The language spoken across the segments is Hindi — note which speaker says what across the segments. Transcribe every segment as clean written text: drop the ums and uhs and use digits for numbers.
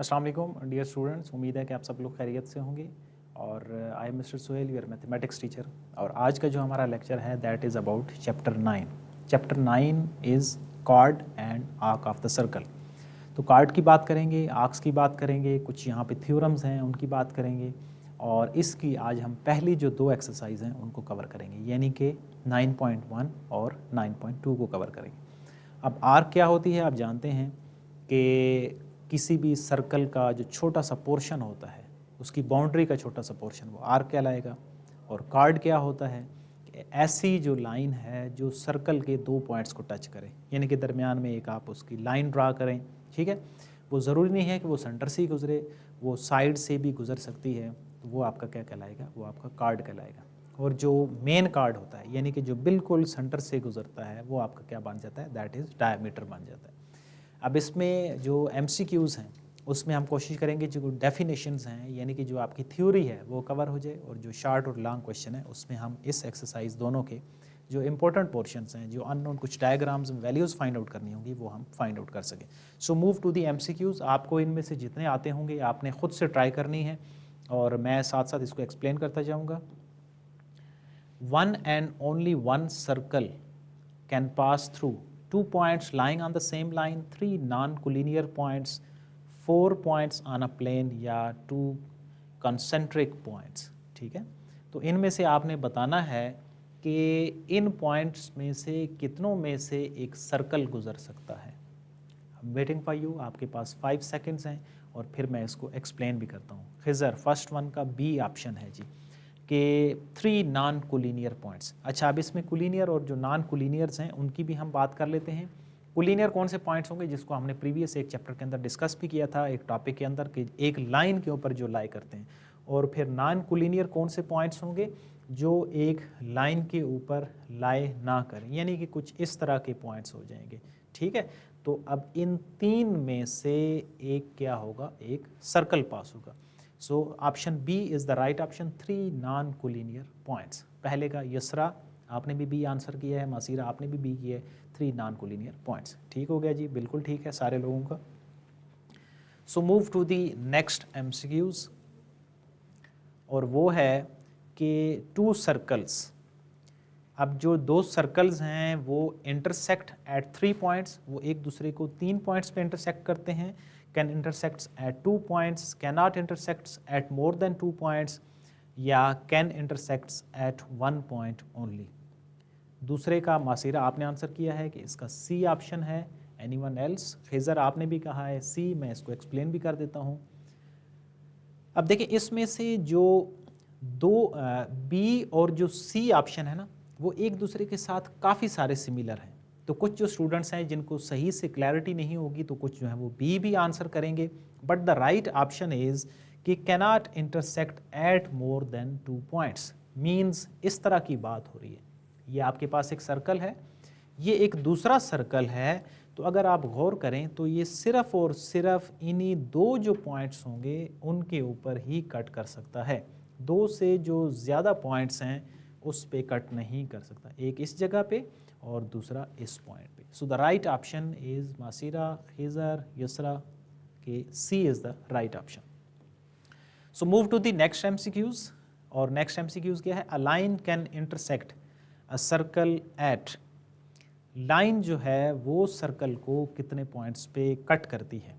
Speaker 1: अस्सलाम वालेकुम डियर स्टूडेंट्स, उम्मीद है कि आप सब लोग खैरियत से होंगे। और I am mister Suhel, your mathematics teacher. और आज का जो हमारा लेक्चर है that is about chapter 9। Chapter 9 is chord and arc of the circle. तो कार्ड की बात करेंगे, आर्क्स की बात करेंगे, कुछ यहाँ पे थ्योरम्स हैं उनकी बात करेंगे, और इसकी आज हम पहली जो दो एक्सरसाइज हैं उनको कवर करेंगे, यानी कि 9.1 और 9.2 को कवर करेंगे। अब आर्क क्या होती है आप जानते हैं कि किसी भी सर्कल का जो छोटा सा पोर्शन होता है, उसकी बाउंड्री का छोटा सा पोर्शन, वो आर्क कहलाएगा। और कार्ड क्या होता है कि ऐसी जो लाइन है जो सर्कल के दो पॉइंट्स को टच करे, यानी कि दरमियान में एक आप उसकी लाइन ड्रा करें, ठीक है। वो ज़रूरी नहीं है कि वो सेंटर से ही गुजरे, वो साइड से भी गुजर सकती है, तो वो आपका क्या कहलाएगा, वो आपका कार्ड कहलाएगा। और जो मेन कार्ड होता है, यानी कि जो बिल्कुल सेंटर से गुजरता है, वो आपका क्या बन जाता है, दैट इज़ डायमीटर बन जाता है। अब इसमें जो MCQs हैं उसमें हम कोशिश करेंगे जो डेफिनेशंस हैं, यानी कि जो आपकी थ्योरी है वो कवर हो जाए, और जो शार्ट और लॉन्ग क्वेश्चन है उसमें हम इस एक्सरसाइज दोनों के जो इंपॉर्टेंट पोर्शंस हैं, जो अननोन कुछ डायग्राम्स में वैल्यूज़ फाइंड आउट करनी होंगी, वो हम फाइंड आउट कर सकें। So move to the MCQs। आपको इनमें से जितने आते होंगे आपने खुद से ट्राई करनी है, और मैं साथ साथ इसको एक्सप्लेन करता जाऊँगा। One and only one circle can pass through two points lying on the same line, three non-collinear points, 4 points on a plane या two concentric points। ठीक है, तो इनमें से आपने बताना है कि इन पॉइंट्स में से कितनों में से एक सर्कल गुजर सकता है। वेटिंग फॉर यू, आपके पास 5 सेकेंड्स हैं, और फिर मैं इसको एक्सप्लेन भी करता हूँ। खिज़र फर्स्ट वन का बी ऑप्शन है जी, कि 3 नॉन कोलिनियर पॉइंट्स। अच्छा, अब इसमें कोलिनियर और जो नॉन कोलिनियर्स हैं उनकी भी हम बात कर लेते हैं। कोलिनियर कौन से पॉइंट्स होंगे, जिसको हमने प्रीवियस एक चैप्टर के अंदर डिस्कस भी किया था, एक टॉपिक के अंदर, कि एक लाइन के ऊपर जो लाई करते हैं। और फिर नॉन कोलिनियर कौन से पॉइंट्स होंगे, जो एक लाइन के ऊपर लाई ना करें, यानी कि कुछ इस तरह के पॉइंट्स हो जाएंगे। ठीक है, तो अब इन तीन में से एक क्या होगा, एक सर्कल पास होगा। So option B is the right option, 3 non collinear points. पहले का यसरा आपने भी बी आंसर किया है, मासीरा आपने भी बी किया है, 3 नॉन कोलिनियर पॉइंट्स। ठीक हो गया जी, बिल्कुल ठीक है सारे लोगों का। So move to the next MCQs, और वो है कि 2 सर्कल्स। अब जो दो सर्कल्स हैं वो इंटरसेक्ट एट 3 पॉइंट्स, वो एक दूसरे को 3 पॉइंट्स पे इंटरसेक्ट करते हैं। Can intersects at 2 points, can not intersects at more than 2 points, या can intersects at 1 point only. दूसरे का मासीरा आपने आंसर किया है कि इसका सी ऑप्शन है। Anyone else? खिज़र आपने भी कहा है सी, मैं इसको एक्सप्लेन भी कर देता हूँ। अब देखिए, इसमें से जो दो बी और जो सी ऑप्शन है ना, वो एक दूसरे के साथ काफ़ी सारे सिमिलर हैं। तो कुछ जो स्टूडेंट्स हैं जिनको सही से क्लैरिटी नहीं होगी, तो कुछ जो है वो बी भी आंसर करेंगे, but the right option is कि cannot intersect at more than 2 points. Means इस तरह की बात हो रही है, ये आपके पास एक सर्कल है, ये एक दूसरा सर्कल है, तो अगर आप गौर करें तो ये सिर्फ और सिर्फ इन्हीं दो जो पॉइंट्स होंगे उनके ऊपर ही कट कर सकता है। दो से जो ज़्यादा पॉइंट्स हैं उस पे कट नहीं कर सकता, एक इस जगह पे और दूसरा इस पॉइंट पे। So the right option is Masira, Khizar, Yasra के C is the right option. So move to the next MCQs, और नेक्स्ट MCQs क्या है, a line can intersect a circle at. Line जो है वो सर्कल को कितने पॉइंट्स पे कट करती है,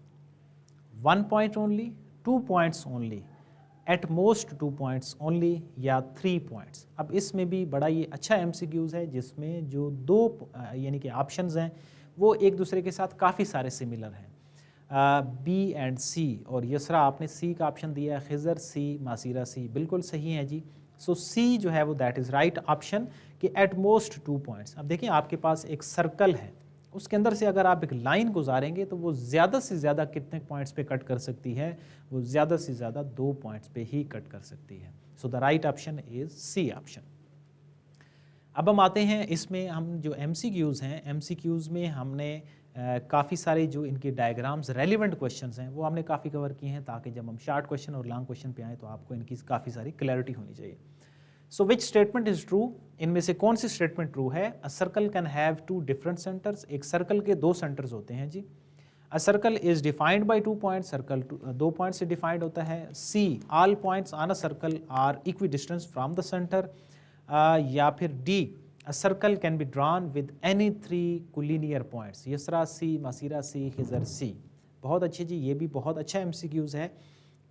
Speaker 1: 1 point only, 2 points only, at most 2 points only, या 3 पॉइंट्स। अब इसमें भी बड़ा ये अच्छा MCQs है, जिसमें जो दो यानी कि ऑप्शंस हैं वो एक दूसरे के साथ काफ़ी सारे सिमिलर हैं। बी एंड सी, और यसरा आपने सी का ऑप्शन दिया है, खिज़र सी, मासीरा सी, बिल्कुल सही है जी। सो सी जो है वो दैट इज़ राइट ऑप्शन, कि एट मोस्ट 2 पॉइंट्स। अब देखिए, आपके पास एक सर्कल है, उसके अंदर से अगर आप एक लाइन गुजारेंगे तो वो ज़्यादा से ज़्यादा कितने पॉइंट्स पे कट कर सकती है, वो ज़्यादा से ज़्यादा 2 पॉइंट्स पे ही कट कर सकती है। So the right option is C option. अब हम आते हैं, इसमें हम जो MCQs हैं, MCQs में हमने काफ़ी सारे जो इनके डायग्राम्स रेलिवेंट क्वेश्चंस हैं वो हमने काफ़ी कवर किए हैं, ताकि जब हम शार्ट क्वेश्चन और लॉन्ग क्वेश्चन पे आएँ तो आपको इनकी काफ़ी सारी क्लैरिटी होनी चाहिए। So which statement is true, इनमें से कौन सी स्टेटमेंट ट्रू है। A circle can have 2 different centres, एक सर्कल के 2 सेंटर्स होते हैं जी। A circle is defined by 2 point, circle 2 point से डिफाइंड होता है। C all points on a circle are equidistance from the centre, या फिर D a circle can be drawn with any 3 collinear points, Yusra सी, मसीरा सी, हिजर सी। बहुत अच्छे जी, ये भी बहुत अच्छा एमसीक्यूज है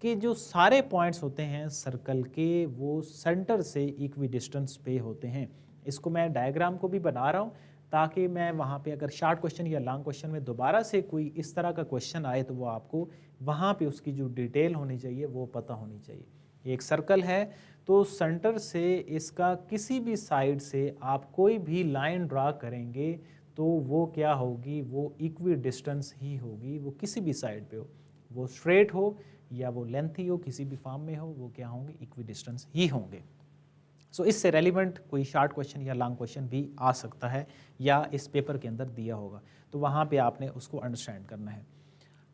Speaker 1: कि जो सारे पॉइंट्स होते हैं सर्कल के वो सेंटर से इक्वी डिस्टेंस पे होते हैं। इसको मैं डायग्राम को भी बना रहा हूँ ताकि मैं वहाँ पे अगर शॉर्ट क्वेश्चन या लॉन्ग क्वेश्चन में दोबारा से कोई इस तरह का क्वेश्चन आए तो वो आपको वहाँ पे उसकी जो डिटेल होनी चाहिए वो पता होनी चाहिए। ये एक सर्कल है तो सेंटर से इसका किसी भी साइड से आप कोई भी लाइन ड्रा करेंगे तो वो क्या होगी, वो इक्वी डिस्टेंस ही होगी, वो किसी भी साइड पे हो, वो स्ट्रेट हो या वो लेंथी हो, किसी भी फॉर्म में हो, वो क्या होंगे, इक्वी डिस्टेंस ही होंगे। सो इससे रेलिवेंट कोई शॉर्ट क्वेश्चन या लॉन्ग क्वेश्चन भी आ सकता है या इस पेपर के अंदर दिया होगा, तो वहाँ पे आपने उसको अंडरस्टैंड करना है।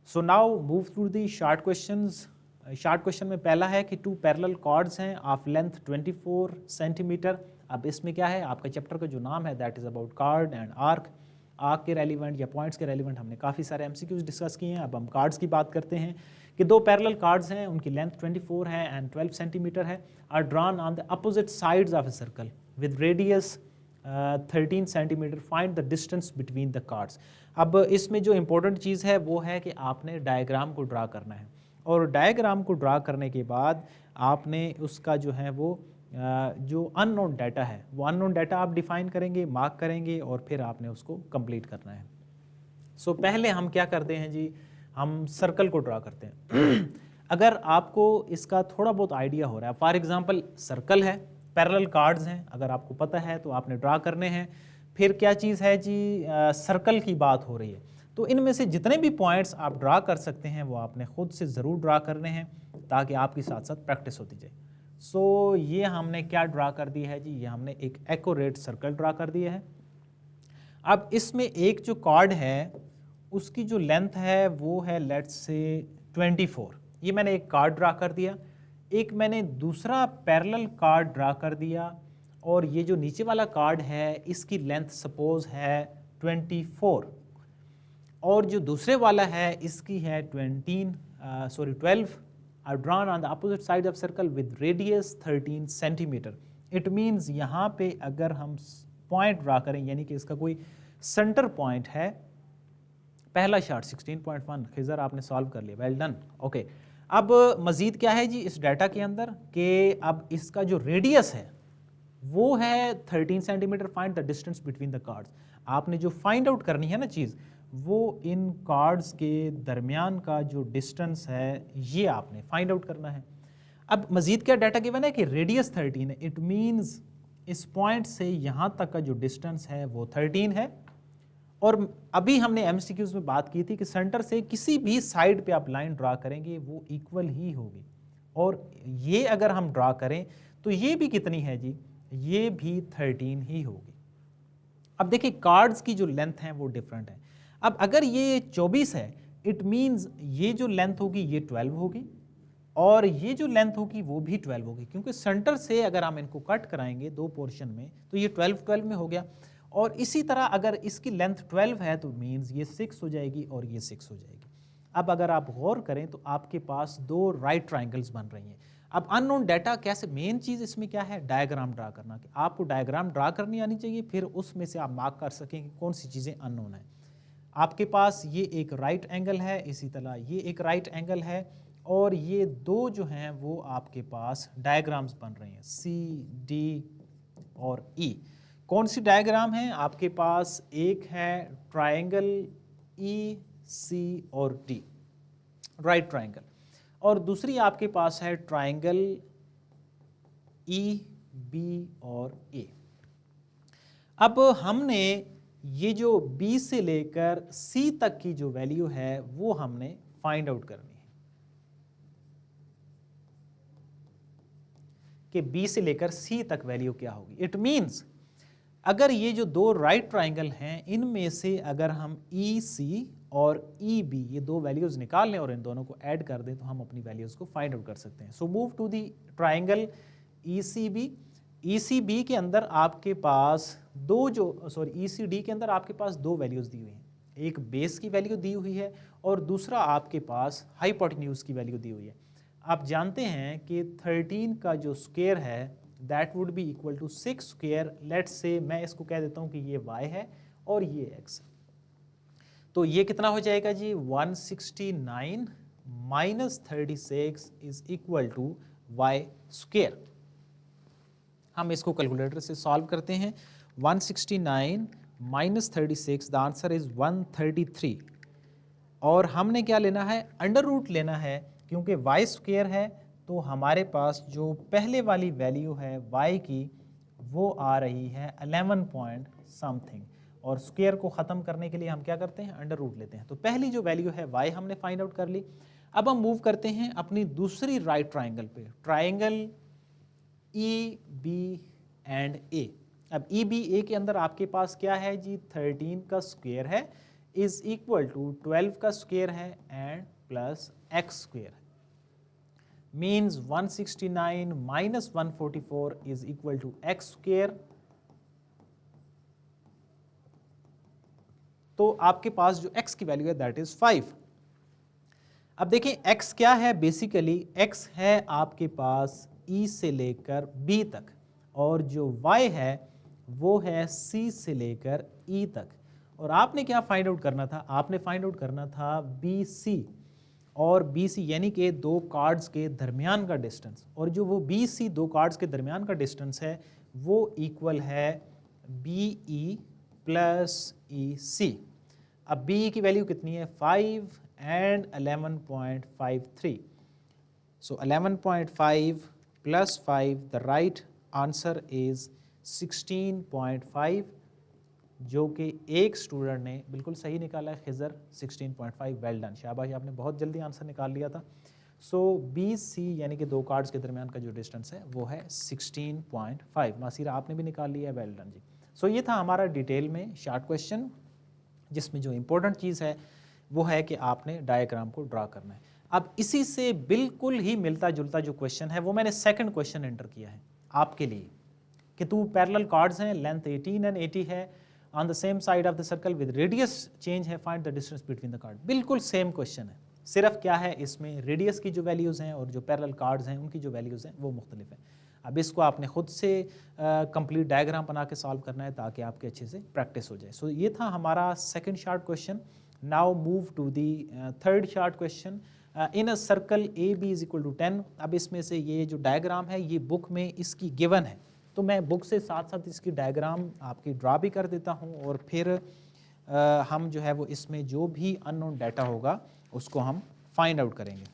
Speaker 1: So now move through the short questions. Short question में पहला है कि 2 पैरेलल कॉर्ड्स हैं ऑफ लेंथ 24 सेंटीमीटर। अब इसमें क्या है, आपका चैप्टर का जो नाम है that is about card and arc. Arc के रेलिवेंट या पॉइंट्स के रेलिवेंट हमने काफ़ी सारे एमसीक्यूज डिस्कस किए हैं। अब हम कार्ड्स की बात करते हैं कि 2 पैरेलल कार्ड्स हैं, उनकी लेंथ 24 है एंड 12 सेंटीमीटर है, are drawn on the opposite sides of a circle with radius 13 centimetre, find the distance between the chords. अब इसमें जो इंपॉर्टेंट चीज़ है वो है कि आपने डायग्राम को ड्रा करना है और डायग्राम को ड्रा करने के बाद आपने उसका जो है वो जो अननोन डाटा है वो अननोन डाटा आप डिफाइन करेंगे, मार्क करेंगे और फिर आपने उसको कंप्लीट करना है। सो पहले हम क्या करते हैं जी, हम सर्कल को ड्रा करते हैं। अगर आपको इसका थोड़ा बहुत आइडिया हो रहा है, फॉर एग्जांपल सर्कल है, पैरेलल कार्ड्स हैं, अगर आपको पता है तो आपने ड्रा करने हैं। फिर क्या चीज़ है जी, सर्कल की बात हो रही है तो इनमें से जितने भी पॉइंट्स आप ड्रा कर सकते हैं वो आपने खुद से ज़रूर ड्रा करने हैं ताकि आपकी साथ साथ प्रैक्टिस होती जाए। सो ये हमने क्या ड्रा कर दिया है जी, ये हमने एक एक्यूरेट सर्कल ड्रा कर दिया है। अब इसमें एक जो कार्ड है उसकी जो लेंथ है वो है लेट्स से 24, ये मैंने एक कार्ड ड्रा कर दिया। एक मैंने दूसरा पैरेलल कार्ड ड्रा कर दिया और ये जो नीचे वाला कार्ड है इसकी लेंथ सपोज है 24 और जो दूसरे वाला है इसकी है 12 are drawn on the opposite side of circle with radius 13 centimetre. It means यहाँ पे अगर हम पॉइंट ड्रा करें यानी कि इसका कोई सेंटर पॉइंट है, पहला शॉट 16.1, खिजर आपने सॉल्व कर लिया, वेल डन, ओके। अब मजीद क्या है जी इस डाटा के अंदर कि अब इसका जो रेडियस है वो है 13 centimetre, find the distance between the cards. आपने जो फाइंड आउट करनी है ना चीज़, वो इन कार्ड्स के दरमियान का जो डिस्टेंस है ये आपने फाइंड आउट करना है। अब मजीद क्या डाटा गिवन है कि रेडियस 13 है, इट मीन्स इस पॉइंट से यहाँ तक का जो डिस्टेंस है वो 13 है। और अभी हमने एमसीक्यूज में बात की थी कि सेंटर से किसी भी साइड पे आप लाइन ड्रा करेंगे वो इक्वल ही होगी, और ये अगर हम ड्रा करें तो ये भी कितनी है जी, ये भी 13 ही होगी। अब देखिए कार्ड्स की जो लेंथ है वो डिफरेंट है। अब अगर ये 24 है इट मीन्स ये जो लेंथ होगी ये 12 होगी और ये जो लेंथ होगी वो भी 12 होगी, क्योंकि सेंटर से अगर हम इनको कट कराएंगे दो पोर्शन में तो ये 12 में हो गया। और इसी तरह अगर इसकी लेंथ 12 है तो मीन्स ये 6 हो जाएगी और ये 6 हो जाएगी। अब अगर आप गौर करें तो आपके पास दो राइट ट्राइंगल्स बन रही हैं। अब अननोन डाटा कैसे, मेन चीज़ इसमें क्या है, डायग्राम ड्रा करना, कि आपको डायग्राम ड्रा करनी आनी चाहिए, फिर उसमें से आप मार्क कर सकें कि कौन सी चीज़ें अननोन है। आपके पास ये एक राइट एंगल है, इसी तरह ये एक राइट एंगल है और ये दो जो हैं वो आपके पास डायग्राम्स बन रहे हैं, सी डी और ई। कौन सी डायग्राम है आपके पास, एक है ट्राइंगल ई सी और डी, राइट ट्राइंगल, और दूसरी आपके पास है ट्राइंगल ई बी और ए। अब हमने ये जो B से लेकर C तक की जो वैल्यू है वो हमने फाइंड आउट करनी है कि B से लेकर C तक वैल्यू क्या होगी। इट मींस अगर ये जो दो राइट ट्राइंगल हैं इनमें से अगर हम EC और EB ये दो वैल्यूज निकाल लें और इन दोनों को ऐड कर दें तो हम अपनी वैल्यूज को फाइंड आउट कर सकते हैं। So move to the triangle ECB। ECB के अंदर आपके पास ECD के अंदर आपके पास दो वैल्यूज दी हुई हैं। एक बेस की वैल्यू दी हुई है और दूसरा आपके पास हाइपोटेन्यूज की वैल्यू दी हुई है। आप जानते हैं कि 13 का जो स्क्वायर है that would be equal to 6 square, let's say मैं इसको कह देता हूँ कि ये y है और ये x है। तो ये कितना हो जाएगा जी, 169 minus 36 is equal to y square. हम इसको कैलकुलेटर से सॉल्व करते हैं। 169 माइनस 36, द आंसर इज 133 और हमने क्या लेना है, अंडर रूट लेना है, क्योंकि y स्क्वायर है तो हमारे पास जो पहले वाली वैल्यू है y की वो आ रही है 11 पॉइंट समथिंग, और स्क्वायर को ख़त्म करने के लिए हम क्या करते हैं, अंडर रूट लेते हैं। तो पहली जो वैल्यू है y हमने फाइंड आउट कर ली। अब हम मूव करते हैं अपनी दूसरी राइट ट्राइंगल पे, ट्राइंगल EB एंड A। अब EBA के अंदर आपके पास क्या है जी, 13 का स्क्वायर है इज इक्वल टू 12 का स्क्वायर है एंड प्लस x स्क्वायर है, means 169 minus 144 is equal to x square. तो आपके पास जो x की वैल्यू है दैट इज 5। अब देखें x क्या है, बेसिकली x है आपके पास E से लेकर B तक, और जो y है वो है C से लेकर E तक। और आपने क्या फाइंड आउट करना था, आपने फाइंड आउट करना था BC और BC यानी कि दो कार्ड्स के दरमियान का डिस्टेंस, और जो वो BC दो कार्ड्स के दरमियान का डिस्टेंस है वो इक्वल है BE प्लस EC। अब BE की वैल्यू कितनी है, 5 and 11.53, so 11.5 plus 5, the right answer is 16.5, जो कि एक स्टूडेंट ने बिल्कुल सही निकाला है, खिजर 16.5, वेल डन, शाबाश, आपने बहुत जल्दी आंसर निकाल लिया था। सो BC यानी कि दो कार्ड्स के दरमियान का जो डिस्टेंस है वो है 16.5। नासिर आपने भी निकाल लिया है, वेल डन जी। सो ये था हमारा डिटेल में शॉर्ट क्वेश्चन, जिसमें जो इम्पोर्टेंट चीज़ है वो है कि आपने डायग्राम को ड्रा करना है। अब इसी से बिल्कुल ही मिलता जुलता जो क्वेश्चन है वो मैंने सेकंड क्वेश्चन एंटर किया है आपके लिए, कि टू पैरेलल कार्ड्स हैं, लेंथ 18 एंड 80 है, on the same side of the circle with radius change है, find the distance between the chord. बिल्कुल सेम क्वेश्चन है, सिर्फ क्या है इसमें रेडियस की जो वैल्यूज़ हैं और जो पैरेलल कार्ड्स हैं उनकी जो वैल्यूज़ हैं वो मुख्तलिफ हैं। अब इसको आपने खुद से कंप्लीट डायग्राम बना के सॉल्व करना है ताकि आपके अच्छे से प्रैक्टिस हो जाए। सो ये था हमारा second short question. Now move to the third short question. In a circle AB is equal to 10। अब इसमें से ये जो डायग्राम है ये बुक में इसकी गिवन है, तो मैं बुक से साथ साथ इसकी डायग्राम आपकी ड्रा भी कर देता हूँ, और फिर हम जो है वो इसमें जो भी अननोन डाटा होगा उसको हम फाइंड आउट करेंगे।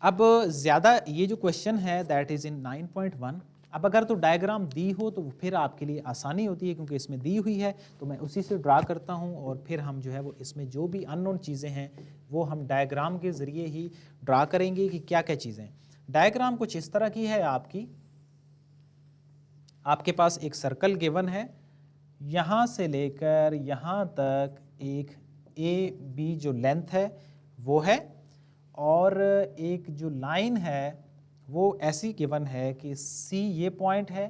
Speaker 1: अब ज़्यादा ये जो क्वेश्चन है दैट इज़ इन 9.1। अब अगर तो डायग्राम दी हो तो फिर आपके लिए आसानी होती है, क्योंकि इसमें दी हुई है तो मैं उसी से ड्रा करता हूँ, और फिर हम जो है वो इसमें जो भी अननोन चीज़ें हैं वो हम डायग्राम के ज़रिए ही ड्रा करेंगे कि क्या क्या चीज़ें हैं। डायग्राम कुछ इस तरह की है आपके पास एक सर्कल गिवन है, यहाँ से लेकर यहाँ तक एक AB जो लेंथ है वो है, और एक जो लाइन है वो ऐसी गिवन है कि C ये पॉइंट है,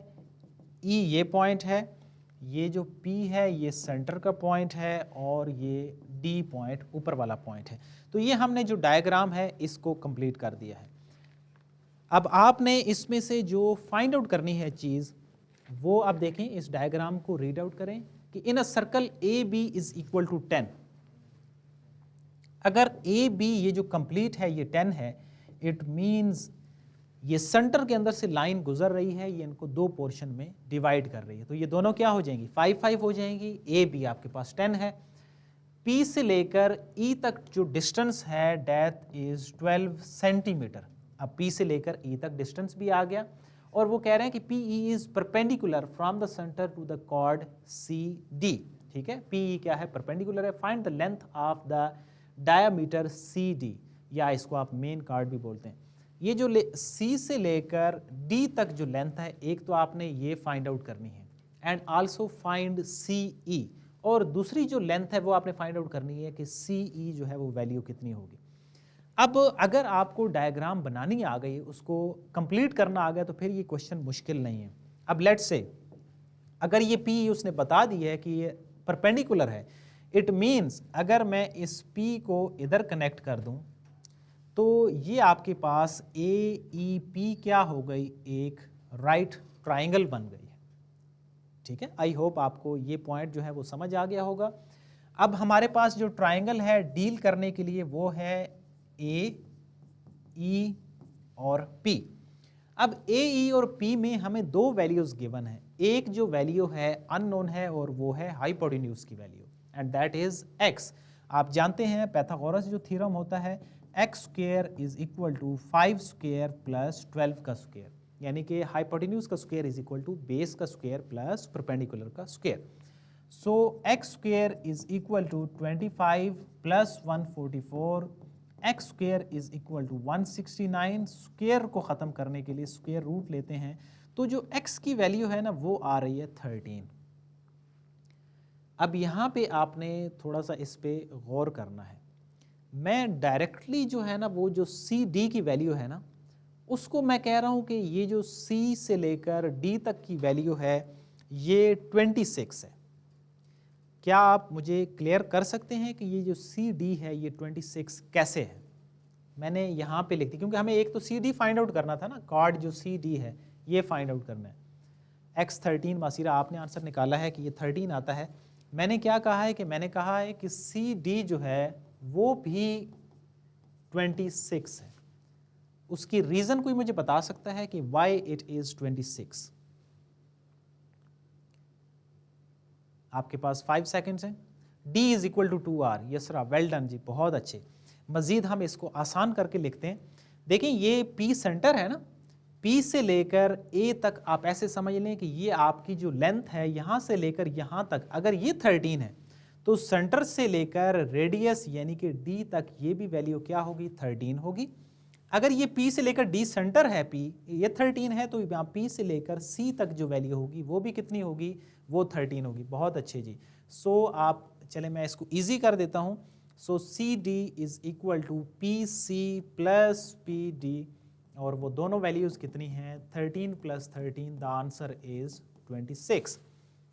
Speaker 1: E ये पॉइंट है, ये जो P है ये सेंटर का पॉइंट है, और ये D पॉइंट ऊपर वाला पॉइंट है। तो ये हमने जो डायग्राम है इसको कंप्लीट कर दिया है। अब आपने इसमें से जो फाइंड आउट करनी है चीज़ वो अब देखें, इस डायग्राम को रीड आउट करें कि in a circle AB is equal to 10। अगर AB ये जो कंप्लीट है ये 10 है, इट मींस ये सेंटर के अंदर से लाइन गुजर रही है, ये इनको दो पोर्शन में डिवाइड कर रही है, तो ये दोनों क्या हो जाएंगी, 5-5 हो जाएंगी। AB आपके पास 10 है, P से लेकर E तक जो डिस्टेंस है दैट इज 12 सेंटीमीटर। अब P से लेकर E तक डिस्टेंस भी आ गया, और वो कह रहे हैं कि PE is perpendicular from the centre to the chord CD। ठीक है, PE क्या है, परपेंडिकुलर है। Find the length of the diameter CD, या इसको आप मेन कॉर्ड भी बोलते हैं। ये जो C से लेकर D तक जो लेंथ है, एक तो आपने ये फाइंड आउट करनी है, एंड आल्सो फाइंड CE, और दूसरी जो लेंथ है वो आपने फाइंड आउट करनी है कि CE जो है वो वैल्यू कितनी होगी। अब अगर आपको डायग्राम बनानी आ गई, उसको कंप्लीट करना आ गया, तो फिर ये क्वेश्चन मुश्किल नहीं है। अब लेट्स से अगर ये PE उसने बता दी है कि ये परपेंडिकुलर है, इट मीन्स अगर मैं इस P को इधर कनेक्ट कर दूं तो ये आपके पास AEP क्या हो गई, एक राइट ट्राइंगल बन गई है। ठीक है, आई होप आपको ये पॉइंट जो है वो समझ आ गया होगा। अब हमारे पास जो ट्राइंगल है डील करने के लिए वो है AE और P। अब AE और P में हमें दो वैल्यूज गिवन है, एक जो वैल्यू है अननोन है और वो है हाइपोटेन्यूज की value, and that is x। आप जानते हैं पैथागोरस जो थ्योरम होता है, x square is equal to 5 square plus 12 का स्क्वायर, यानी कि हाइपोटेन्यूज का square is equal to base का स्क्वायर प्लस परपेंडिकुलर का square. So x square is equal to 25 plus 144, x square is equal to 169। Square को ख़त्म करने के लिए स्क्वायर रूट लेते हैं, तो जो x की वैल्यू है ना वो आ रही है 13। अब यहाँ पे आपने थोड़ा सा इस पे गौर करना है। मैं डायरेक्टली जो है ना वो जो CD की वैल्यू है ना उसको मैं कह रहा हूँ कि ये जो C से लेकर D तक की वैल्यू है ये 26 है। क्या आप मुझे क्लियर कर सकते हैं कि ये जो CD है ये 26 कैसे है? मैंने यहाँ पे लिख दी क्योंकि हमें एक तो CD फाइंड आउट करना था ना, कार्ड जो CD है ये फाइंड आउट करना है। x13 मासीरा आपने आंसर निकाला है कि ये 13 आता है। मैंने क्या कहा है कि मैंने कहा है कि CD जो है वो भी 26 है। उसकी रीज़न कोई मुझे बता सकता है कि why it is 26? आपके पास 5 सेकेंड्स हैं। D is equal to 2R, Yasra, well done जी, बहुत अच्छे। मज़ीद हम इसको आसान करके लिखते हैं। देखिए ये P सेंटर है ना, P से लेकर A तक आप ऐसे समझ लें कि ये आपकी जो लेंथ है यहाँ से लेकर यहाँ तक, अगर ये 13 है तो सेंटर से लेकर रेडियस यानी कि D तक ये भी वैल्यू क्या होगी, 13 होगी। अगर ये P से लेकर D सेंटर है, P ये 13 है, तो यहाँ P से लेकर C तक जो वैल्यू होगी वो भी कितनी होगी, वो 13 होगी। बहुत अच्छे जी। सो आप चले मैं इसको इजी कर देता हूँ। So CD is equal to PC plus PD, और वो दोनों वैल्यूज कितनी हैं, 13 प्लस 13, द आंसर इज 26।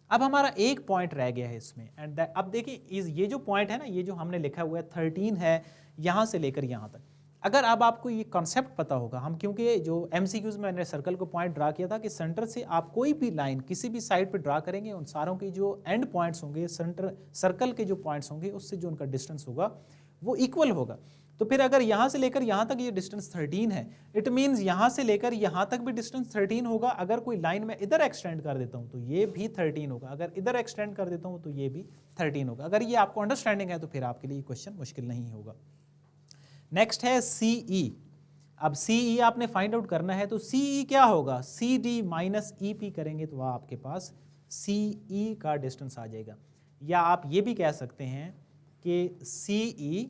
Speaker 1: अब हमारा एक पॉइंट रह गया है इसमें, एंड अब देखिए ये जो पॉइंट है ना, ये जो हमने लिखा हुआ है 13 है यहाँ से लेकर यहाँ तक। अगर अब आपको ये कॉन्सेप्ट पता होगा, हम क्योंकि जो MCQs में मैंने सर्कल को पॉइंट ड्रा किया था कि सेंटर से आप कोई भी लाइन किसी भी साइड पे ड्रा करेंगे, उन सारों के जो एंड पॉइंट्स होंगे, सेंटर सर्कल के जो पॉइंट्स होंगे उससे जो उनका डिस्टेंस होगा वो इक्वल होगा। तो फिर अगर यहाँ से लेकर यहाँ तक ये डिस्टेंस 13 है, इट मीन्स यहाँ से लेकर यहाँ तक भी डिस्टेंस 13 होगा। अगर कोई लाइन मैं इधर एक्सटेंड कर देता हूँ तो ये भी 13 होगा, अगर इधर एक्सटेंड कर देता हूँ तो ये भी 13 होगा। अगर ये आपको अंडरस्टैंडिंग है तो फिर आपके लिए क्वेश्चन मुश्किल नहीं होगा। नेक्स्ट है CE। अब CE आपने फाइंड आउट करना है, तो CE क्या होगा, CD माइनस EP करेंगे तो वह आपके पास CE का डिस्टेंस आ जाएगा। या आप ये भी कह सकते हैं कि CE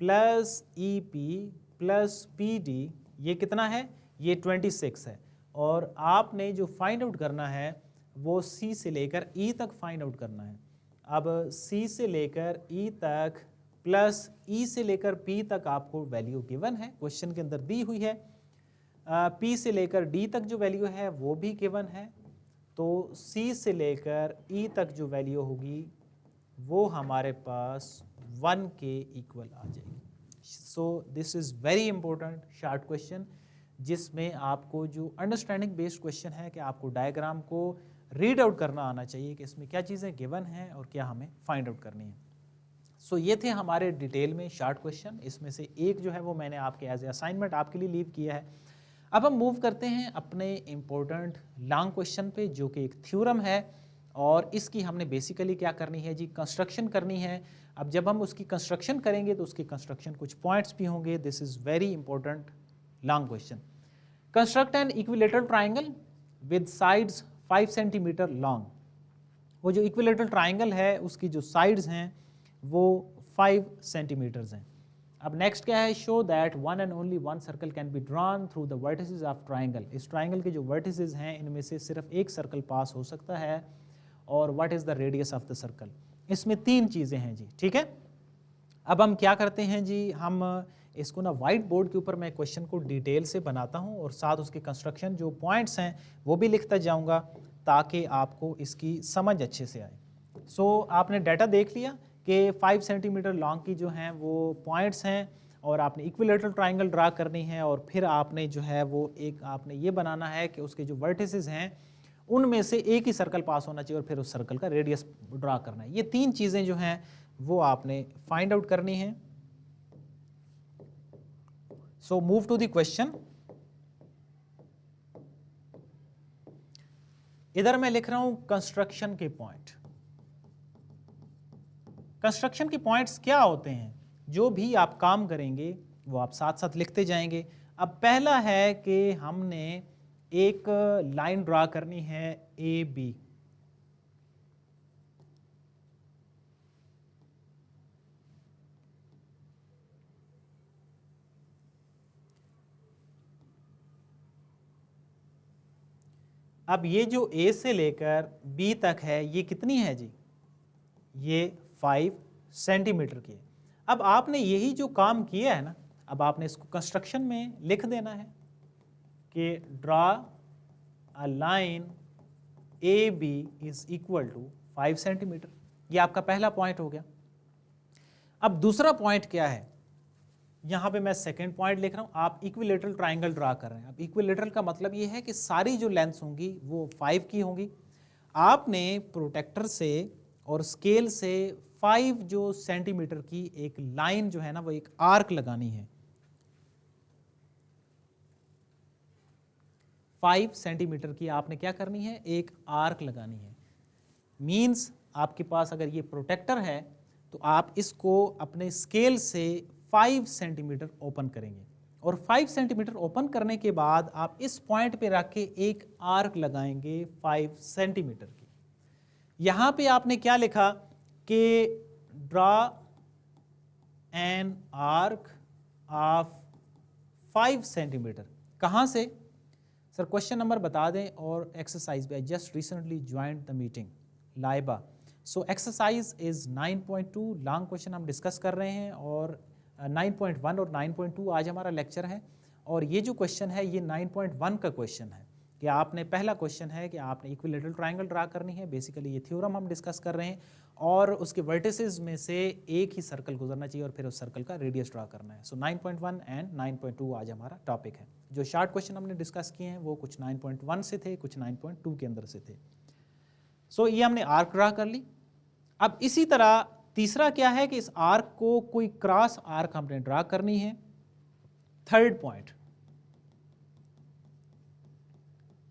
Speaker 1: plus EP plus PD ये कितना है, ये 26 है। और आपने जो फाइंड आउट करना है वो C से लेकर E तक फाइंड आउट करना है। अब C से लेकर E तक प्लस E से लेकर P तक आपको वैल्यू गिवन है, क्वेश्चन के अंदर दी हुई है। P से लेकर D तक जो वैल्यू है वो भी गिवन है, तो C से लेकर E तक जो वैल्यू होगी वो हमारे पास 1 के इक्वल आ जाएगी। So this is very important short question, जिसमें आपको जो अंडरस्टैंडिंग बेस्ड क्वेश्चन है कि आपको डायग्राम को रीड आउट करना आना चाहिए कि इसमें क्या चीज़ें गिवन हैं और क्या हमें फाइंड आउट करनी है। सो ये थे हमारे डिटेल में शार्ट क्वेश्चन। इसमें से एक जो है वो मैंने आपके एज ए असाइनमेंट आपके लिए लीव किया है। अब हम मूव करते हैं अपने इम्पोर्टेंट लॉन्ग क्वेश्चन पे, जो कि एक थ्योरम है, और इसकी हमने बेसिकली क्या करनी है जी, कंस्ट्रक्शन करनी है। अब जब हम उसकी कंस्ट्रक्शन करेंगे तो उसकी कंस्ट्रक्शन कुछ पॉइंट्स भी होंगे। This is very important long question. Construct N equilateral triangle with sides 5 centimetre long. वो जो इक्विलेटरल ट्राइंगल है उसकी जो साइड्स हैं वो 5 सेंटीमीटर्स हैं। अब नेक्स्ट क्या है, show that one and only one circle can be drawn through the vertices of triangle. इस ट्राइंगल के जो वर्टिसेस हैं इनमें से सिर्फ एक सर्कल पास हो सकता है, और what is the radius of the circle. इसमें 3 चीज़ें हैं जी, ठीक है। अब हम क्या करते हैं जी, हम इसको ना वाइट बोर्ड के ऊपर मैं क्वेश्चन को डिटेल से बनाता हूँ और साथ उसके कंस्ट्रक्शन जो पॉइंट्स हैं वो भी लिखता जाऊँगा ताकि आपको इसकी समझ अच्छे से आए। सो आपने डाटा देख लिया कि 5 सेंटीमीटर लॉन्ग की जो हैं वो पॉइंट्स हैं और आपने इक्विलेटरल ट्राइंगल ड्रा करनी है और फिर आपने जो है वो एक आपने ये बनाना है कि उसके जो वर्टिसेस हैं उनमें से एक ही सर्कल पास होना चाहिए और फिर उस सर्कल का रेडियस ड्रा करना है। ये 3 चीज़ें जो हैं वो आपने फाइंड आउट करनी है। So move to the question. इधर मैं लिख रहा हूं कंस्ट्रक्शन के पॉइंट। कंस्ट्रक्शन के पॉइंट्स क्या होते हैं? जो भी आप काम करेंगे वो आप साथ साथ लिखते जाएंगे। अब पहला है कि हमने एक लाइन ड्रा करनी है ए बी। अब ये जो ए से लेकर बी तक है ये कितनी है जी? ये 5 सेंटीमीटर की है। अब आपने यही जो काम किया है ना, अब आपने इसको कंस्ट्रक्शन में लिख देना है कि draw a line A B is equal to 5 centimetre. ये आपका पहला पॉइंट हो गया। अब दूसरा पॉइंट क्या है? यहाँ पे मैं सेकेंड पॉइंट लिख रहा हूँ, आप इक्विलेटरल ट्राइंगल ड्रा कर रहे हैं। अब इक्विलेटरल का मतलब ये है कि सारी जो लेंथ्स होंगी वो 5 की होंगी। आपने प्रोटेक्टर से और स्केल से 5 जो सेंटीमीटर की एक लाइन जो है ना वो एक आर्क लगानी है। 5 सेंटीमीटर की आपने क्या करनी है? एक आर्क लगानी है। मीन्स आपके पास अगर ये प्रोटेक्टर है तो आप इसको अपने स्केल से 5 सेंटीमीटर ओपन करेंगे और 5 सेंटीमीटर ओपन करने के बाद आप इस पॉइंट पे रख के एक आर्क लगाएंगे 5 सेंटीमीटर की। यहाँ पे आपने क्या लिखा कि draw an arc of 5 centimetre. कहाँ से? सर क्वेश्चन नंबर बता दें और एक्सरसाइज भी। I just recently joined the meeting Laiba. So exercise is 9.2 long question हम डिस्कस कर रहे हैं और 9.1 और 9.2 आज हमारा लेक्चर है। और ये जो क्वेश्चन है ये 9.1 का क्वेश्चन है कि आपने पहला क्वेश्चन है कि आपने इक्विलेटरल ट्राइंगल ड्रा करनी है। बेसिकली ये थ्योरम हम डिस्कस कर रहे हैं और उसके वर्टिसेस में से एक ही सर्कल गुजरना चाहिए और फिर उस सर्कल का रेडियस ड्रा करना है। सो 9.1 एंड 9.2 आज हमारा टॉपिक है। जो शॉर्ट क्वेश्चन हमने डिस्कस किए हैं वो कुछ 9.1 से थे, कुछ 9.2 के अंदर से थे। सो ये हमने आर्क ड्रा कर ली। अब इसी तरह तीसरा क्या है कि इस आर्क को कोई क्रॉस आर्क हमने ड्रा करनी है। Third point,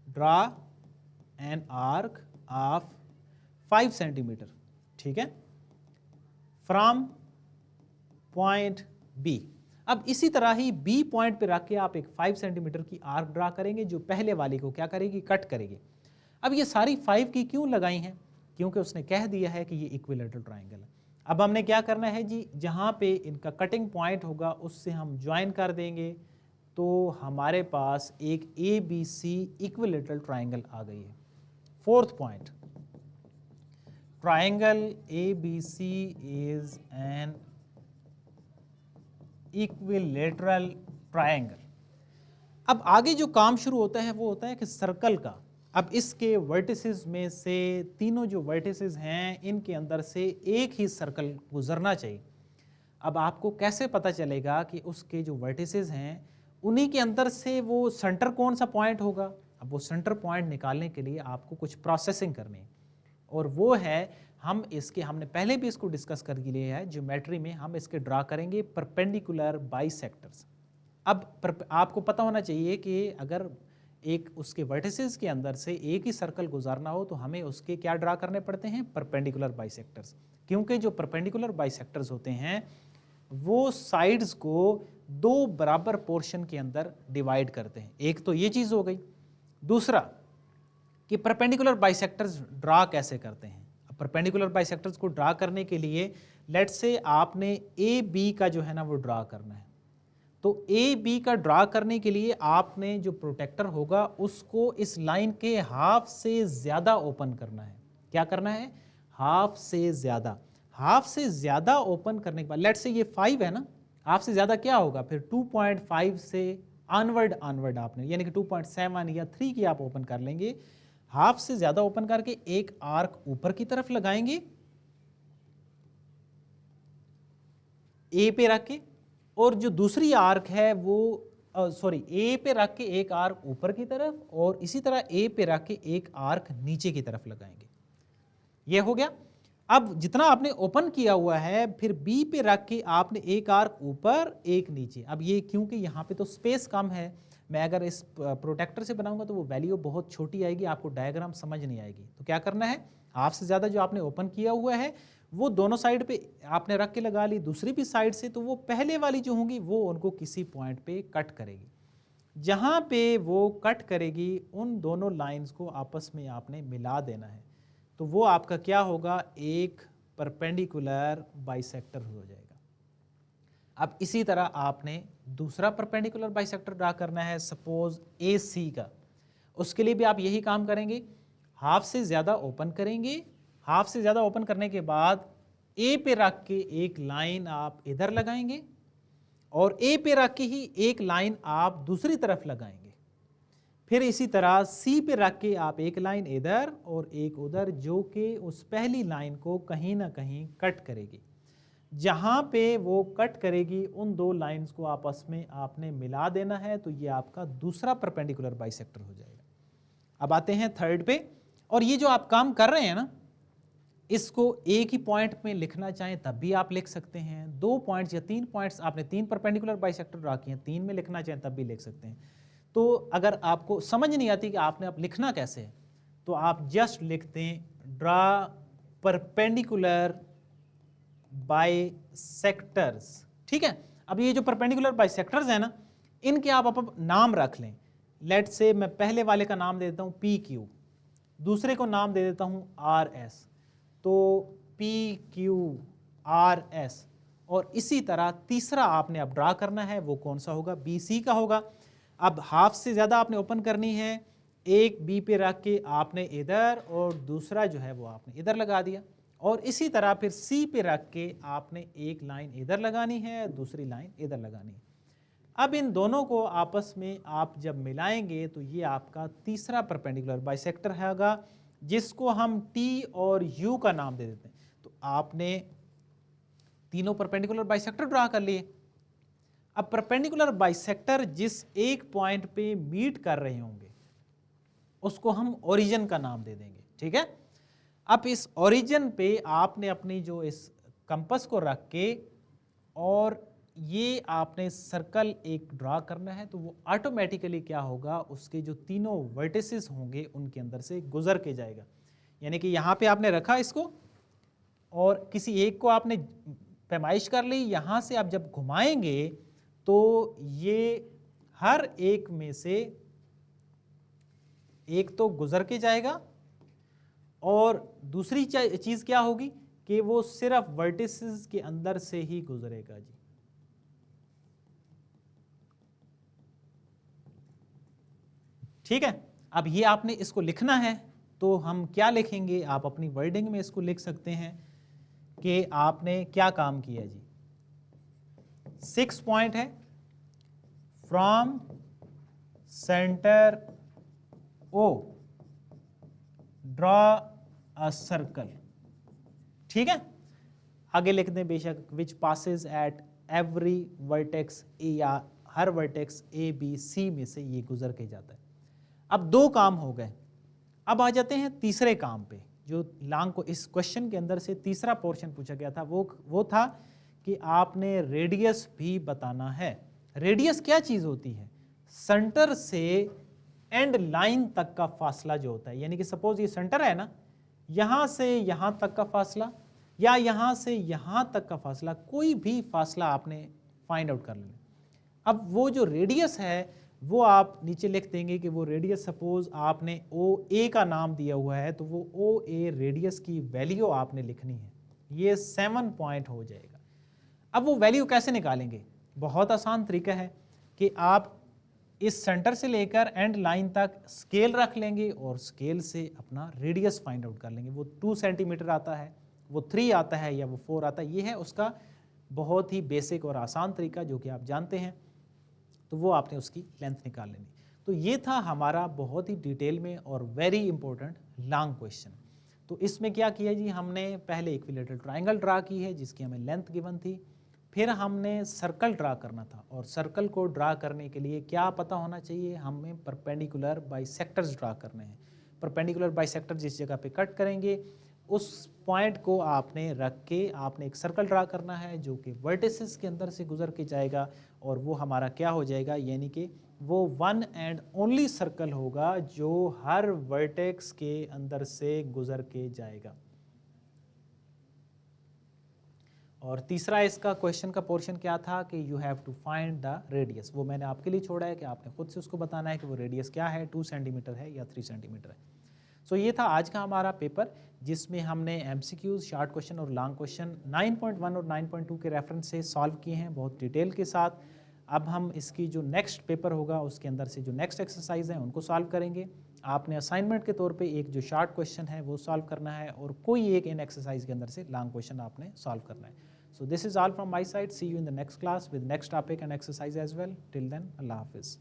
Speaker 1: draw an arc of 5 centimetre, ठीक है, फ्रॉम पॉइंट बी। अब इसी तरह ही बी पॉइंट पे रख के आप एक 5 सेंटीमीटर की आर्क ड्रा करेंगे जो पहले वाली को क्या करेगी? कट करेगी। अब ये सारी 5 की क्यों लगाई हैं? क्योंकि उसने कह दिया है कि ये इक्विलेटरल ट्राइंगल है। अब हमने क्या करना है जी? जहाँ पे इनका कटिंग पॉइंट होगा उससे हम ज्वाइन कर देंगे तो हमारे पास एक A B C equilateral triangle आ गई है। Fourth point, triangle A B C is an equilateral triangle. अब आगे जो काम शुरू होता है वो होता है कि सर्कल का। अब इसके वर्टिसेस में से तीनों जो वर्टिसेस हैं इनके अंदर से एक ही सर्कल गुजरना चाहिए। अब आपको कैसे पता चलेगा कि उसके जो वर्टिसेस हैं उन्हीं के अंदर से वो सेंटर कौन सा पॉइंट होगा? अब वो सेंटर पॉइंट निकालने के लिए आपको कुछ प्रोसेसिंग करनी है और वो है हमने पहले भी इसको डिस्कस कर लिया है। ज्योमेट्री में हम इसके ड्रा करेंगे परपेंडिकुलर बाइसेक्टर्स। अब आपको पता होना चाहिए कि अगर एक उसके वर्टिसेस के अंदर से एक ही सर्कल गुजारना हो तो हमें उसके क्या ड्रा करने पड़ते हैं? Perpendicular bisectors. क्योंकि जो परपेंडिकुलर बाइसेक्टर्स होते हैं वो साइड्स को दो बराबर पोर्शन के अंदर डिवाइड करते हैं। एक तो ये चीज़ हो गई। दूसरा कि परपेंडिकुलर बाइसेक्टर्स ड्रा कैसे करते हैं? अब परपेंडिकुलर बाइसेक्टर्स को ड्रा करने के लिए लेट्स से आपने ए बी का जो है ना वो ड्रा करना है। तो ए बी का ड्रा करने के लिए आपने जो प्रोटेक्टर होगा उसको इस लाइन के हाफ से ज़्यादा ओपन करना है। क्या करना है? हाफ से ज़्यादा। हाफ से ज़्यादा ओपन करने के बाद लेट्स से ये 5 है ना, हाफ से ज़्यादा क्या होगा? फिर 2.5 से आनवर्ड आपने यानी कि 2.7 या 3 की आप ओपन कर लेंगे। हाफ से ज़्यादा ओपन करके एक आर्क ऊपर की तरफ लगाएंगे ए पे रख के, और जो दूसरी आर्क है वो ए पे रख के एक आर्क ऊपर की तरफ, और इसी तरह ए पे रख के एक आर्क नीचे की तरफ लगाएंगे। ये हो गया। अब जितना आपने ओपन किया हुआ है, फिर बी पे रख के आपने एक आर्क ऊपर एक नीचे। अब ये क्योंकि यहाँ पे तो स्पेस कम है, मैं अगर इस प्रोटेक्टर से बनाऊंगा तो वो वैल्यू बहुत छोटी आएगी, आपको डायग्राम समझ नहीं आएगी। तो क्या करना है, हाफ से ज़्यादा जो आपने ओपन किया हुआ है वो दोनों साइड पे आपने रख के लगा ली, दूसरी भी साइड से, तो वो पहले वाली जो होंगी वो उनको किसी पॉइंट पे कट करेगी। जहाँ पे वो कट करेगी उन दोनों लाइंस को आपस में आपने मिला देना है, तो वो आपका क्या होगा, एक परपेंडिकुलर बाइसेक्टर हो जाएगा। अब इसी तरह आपने दूसरा परपेंडिकुलर बाइसेक्टर ड्रा करना है, सपोज ए सी का। उसके लिए भी आप यही काम करेंगे, हाफ से ज़्यादा ओपन करेंगे, हाफ से ज़्यादा ओपन करने के बाद ए पे रख के एक लाइन आप इधर लगाएंगे, और ए पे रख के ही एक लाइन आप दूसरी तरफ लगाएंगे। फिर इसी तरह सी पे रख के आप एक लाइन इधर और एक उधर, जो कि उस पहली लाइन को कहीं ना कहीं कट करेगी। जहाँ पे वो कट करेगी उन दो लाइंस को आपस में आपने मिला देना है, तो ये आपका दूसरा परपेंडिकुलर बाइसेक्टर हो जाएगा। अब आते हैं थर्ड पे, और ये जो आप काम कर रहे हैं ना, इसको एक ही पॉइंट में लिखना चाहें तब भी आप लिख सकते हैं, 2 पॉइंट्स या 3 पॉइंट्स, आपने 3 परपेंडिकुलर बाइसेक्टर ड्रा किए हैं, 3 में लिखना चाहें तब भी लिख सकते हैं। तो अगर आपको समझ नहीं आती कि आपने अब लिखना कैसे है, तो आप जस्ट लिखते हैं ड्रा परपेंडिकुलर बाइसेक्टर्स। ठीक है, अब ये जो परपेंडिकुलर बाइसेक्टर्स है ना, इनके आप अब नाम रख लें। लेट से मैं पहले वाले का नाम दे देता हूं पी क्यू, दूसरे को नाम दे देता हूं आर एस, तो पी क्यू आर एस। और इसी तरह तीसरा आपने अब ड्रा करना है, वो कौन सा होगा, बी सी का होगा। अब हाफ से ज़्यादा आपने ओपन करनी है, एक बी पे रख के आपने इधर और दूसरा जो है वो आपने इधर लगा दिया, और इसी तरह फिर सी पे रख के आपने एक लाइन इधर लगानी है, दूसरी लाइन इधर लगानी है। अब इन दोनों को आपस में आप जब मिलाएंगे तो ये आपका तीसरा परपेंडिकुलर बाइसेक्टर होगा, जिसको हम टी और यू का नाम दे देते हैं। तो आपने तीनों परपेंडिकुलर बाइसेक्टर ड्रा कर लिए। अब परपेंडिकुलर बाइसेक्टर जिस एक पॉइंट पे मीट कर रहे होंगे उसको हम ओरिजिन का नाम दे देंगे। ठीक है, अब इस ओरिजिन पे आपने अपनी जो इस कंपास को रख के और ये आपने सर्कल एक ड्रा करना है, तो वो ऑटोमेटिकली क्या होगा, उसके जो तीनों वर्टिसेस होंगे उनके अंदर से गुजर के जाएगा। यानी कि यहाँ पे आपने रखा इसको और किसी एक को आपने पैमाइश कर ली, यहाँ से आप जब घुमाएंगे तो ये हर एक में से एक तो गुजर के जाएगा, और दूसरी चीज क्या होगी कि वो सिर्फ वर्टिसेस के अंदर से ही गुजरेगा जी। ठीक है, अब ये आपने इसको लिखना है, तो हम क्या लिखेंगे, आप अपनी वर्डिंग में इसको लिख सकते हैं कि आपने क्या काम किया जी। 6 पॉइंट है, from centre O draw a circle. ठीक है, आगे लिख दें बेशक which passes at every vertex A, या हर वर्टेक्स ए बी सी में से ये गुजर के जाता है। अब 2 काम हो गए, अब आ जाते हैं तीसरे काम पे। जो लांग को इस क्वेश्चन के अंदर से तीसरा पोर्शन पूछा गया था वो था कि आपने रेडियस भी बताना है। रेडियस क्या चीज़ होती है, सेंटर से एंड लाइन तक का फासला जो होता है। यानी कि सपोज ये सेंटर है ना, यहाँ से यहाँ तक का फासला या यहाँ से यहाँ तक का फासला, कोई भी फासला आपने फाइंड आउट कर लेना। अब वो जो रेडियस है वो आप नीचे लिख देंगे कि वो रेडियस, सपोज आपने ओ ए का नाम दिया हुआ है, तो वो ओ ए रेडियस की वैल्यू आपने लिखनी है, ये 7 पॉइंट हो जाएगा। अब वो वैल्यू कैसे निकालेंगे, बहुत आसान तरीका है कि आप इस सेंटर से लेकर एंड लाइन तक स्केल रख लेंगे और स्केल से अपना रेडियस फाइंड आउट कर लेंगे। वो 2 सेंटीमीटर आता है, वो 3 आता है, या वो 4 आता है, ये है उसका बहुत ही बेसिक और आसान तरीका जो कि आप जानते हैं। तो वो आपने उसकी लेंथ निकाल लेनी। तो ये था हमारा बहुत ही डिटेल में और वेरी इंपॉर्टेंट लॉन्ग क्वेश्चन। तो इसमें क्या किया जी, हमने पहले इक्विलेटरल ट्रायंगल ड्रा की है जिसकी हमें लेंथ गिवन थी, फिर हमने सर्कल ड्रा करना था, और सर्कल को ड्रा करने के लिए क्या पता होना चाहिए, हमें परपेंडिकुलर बाइसेक्टर्स ड्रा करने हैं। परपेंडिकुलर बाइसेक्टर जिस जगह पे कट करेंगे उस पॉइंट को आपने रख के आपने एक सर्कल ड्रा करना है जो कि वर्टिसेस के अंदर से गुजर के जाएगा, और वो हमारा क्या हो जाएगा, यानी कि वो वन एंड ओनली सर्कल होगा जो हर वर्टेक्स के अंदर से गुजर के जाएगा। और तीसरा इसका क्वेश्चन का पोर्शन क्या था कि you have to find the radius, वो मैंने आपके लिए छोड़ा है कि आपने खुद से उसको बताना है कि वो रेडियस क्या है, 2 सेंटीमीटर है या 3 सेंटीमीटर है। सो ये था आज का हमारा पेपर, जिसमें हमने एमसीक्यूज, शॉर्ट क्वेश्चन और लॉन्ग क्वेश्चन 9.1 और 9.2 के रेफरेंस से सॉल्व किए हैं बहुत डिटेल के साथ। अब हम इसकी जो नेक्स्ट पेपर होगा उसके अंदर से जो नेक्स्ट एक्सरसाइज हैं उनको सॉल्व करेंगे। आपने असाइनमेंट के तौर पे एक जो शॉर्ट क्वेश्चन है वो सॉल्व करना है, और कोई एक इन एक्सरसाइज के अंदर से लॉन्ग क्वेश्चन आपने सॉल्व करना है। So this is all from my side, see you in the next class with next topic and exercise as well. Till then, अल्लाह हाफिज़।